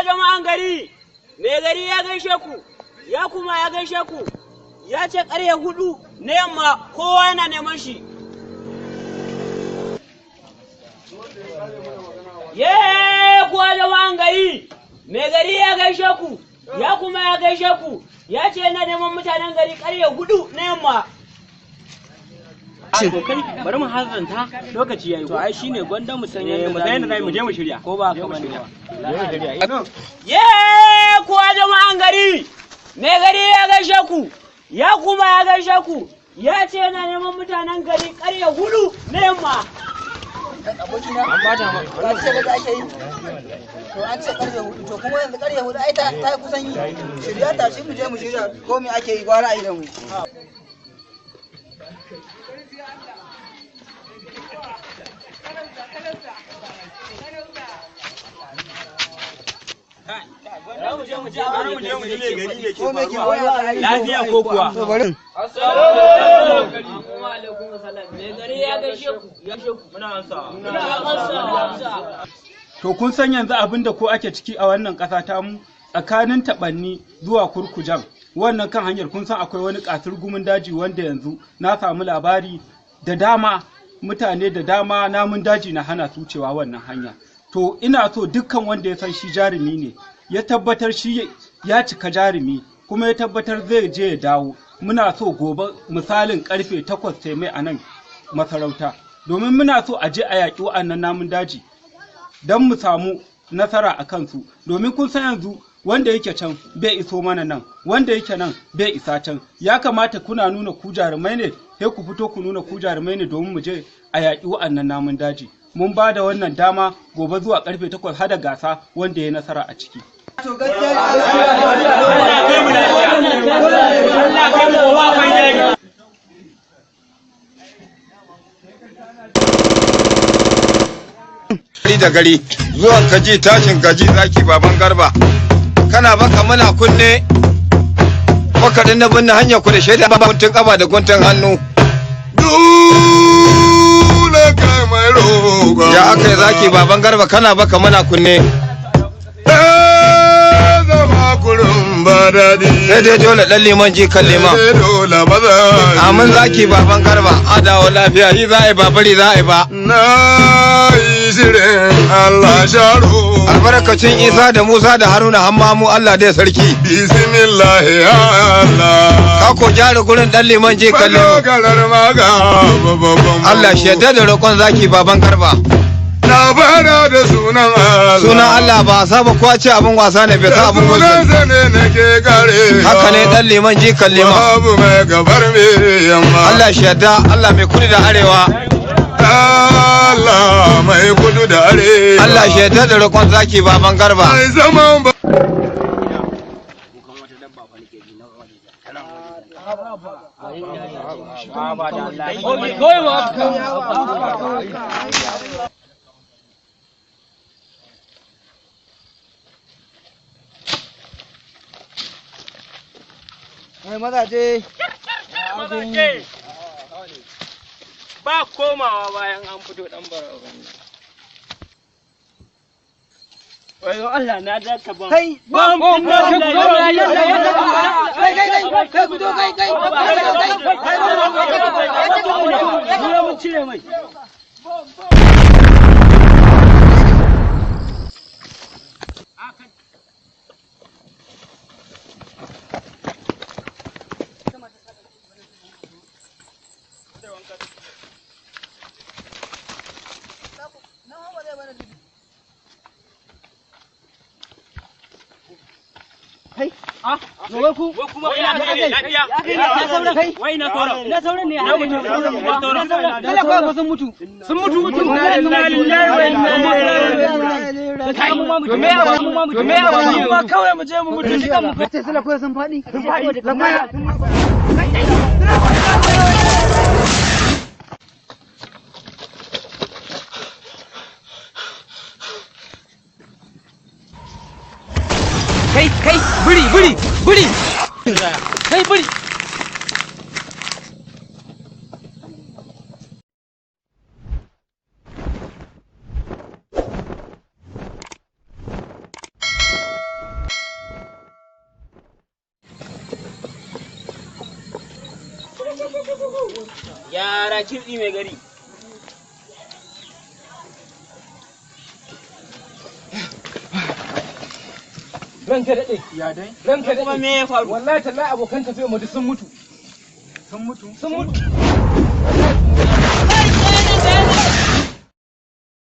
jama'an gari, mai gari ya gaishe ku, ya kuma ya gaishe ku, ya ce ƙarfe 4 na yamma kowa yana neman shi. Kuwa jama'an gari, mai gari ya gaishe ku, ya kuma ya gaishe ku, ya ce yana neman mutanen gari ƙarfe 4 na yamma. Bari mu hazanta lokaci yayi. To ai shine gwanda mu san yadda mu je mu shirya. Ko ba ka bane ba. Kuwa jama'an gari, mai gari ya gaishe ku, ya kuma ya gaishe ku, ya ce yana neman mutanen gari ƙarfe 4 na yamma. Abokina an bata ma ba ce da ake yi to an ce ƙarfe 4 to kuma yanzu ƙarfe 4 ai ta kusan yi shirya ta shi mu je mu shirya ko me ake yi gwara a yi da mu. Lafiya ko kuwa? To kun san yanzu abin da ko ake ciki a wannan ƙasa ta mu tsakanin Tabanni zuwa Kurkujan wannan kan hanyar kun san akwai wani ƙasar gumin daji wanda yanzu na samu labari da dama mutane da dama namun daji na hana su wucewa wannan hanya. To ina so dukkan wanda ya san shi jarumi ne ya tabbatar shi ya cika jarumi kuma ya tabbatar zai je ya dawo. Muna so gobe misalin karfe 8 sai mai a nan masarauta domin muna so a je a yaƙi wa'annan namun daji don mu samu nasara a kansu domin kun san yanzu wanda yake can bai iso mana nan wanda yake nan bai isa can. Ya kamata kuna nuna ku jarumai ne sai ku fito ku nuna ku jarumai ne domin mu je a yaƙi wa'annan namun daji. Mun ba da wannan dama gobe zuwa karfe 8 hada gasa wanda ya nasara a ciki. Da gari zuwan kaji tashin gaji zaki baban garba kana baka muna kunne makaɗin na binne hanyar ku da shaida ba guntun ƙafa da guntun hannu ya aka yi zaki baban garba kana baka muna kunne sai dai dole ɗan liman ji kan liman amin zaki baban garba adawa lafiya yi za a yi ba bari za a yi ba Allah sharo albarkacin Isa da Musa da Haruna hammamu Allah dai sarki bismillah ya Allah ka ko jara gurin dan liman je kallo Allah shi yadda da roƙon zaki baban garba na fara da sunan Allah ba saba ko ce abin wasa ne bai sa abin wasa ne nake gare haka ne dan liman je kalle ma babu mai gabar me yamma Allah shi yadda Allah mai kudi da arewa Allah mai kudu da are Allah shi yadda da roƙon zaki baban garba mai zaman ba mazaje ba komawa bayan an fito dan barawan wayo Allah na da ka ban kai ban na kai ku zo kai mun cire mai kai gobe ku kuma ina lafiya wai na sauran ne ya mutu kala sun mutu inna lillahi wa inna ilaihi raji'un ba kawai mu je mu mutu shi kan mu sai sala koyi sun fadi kai buri kai buri Yara kirɗi mai gari. Ranka daɗe. Ya dai? Ranka Kuma daɗe. me ya faru? Wallahi tallahi abokan tafiya mu duk sun mutu. Sun mutu? Sun mutu. Kai,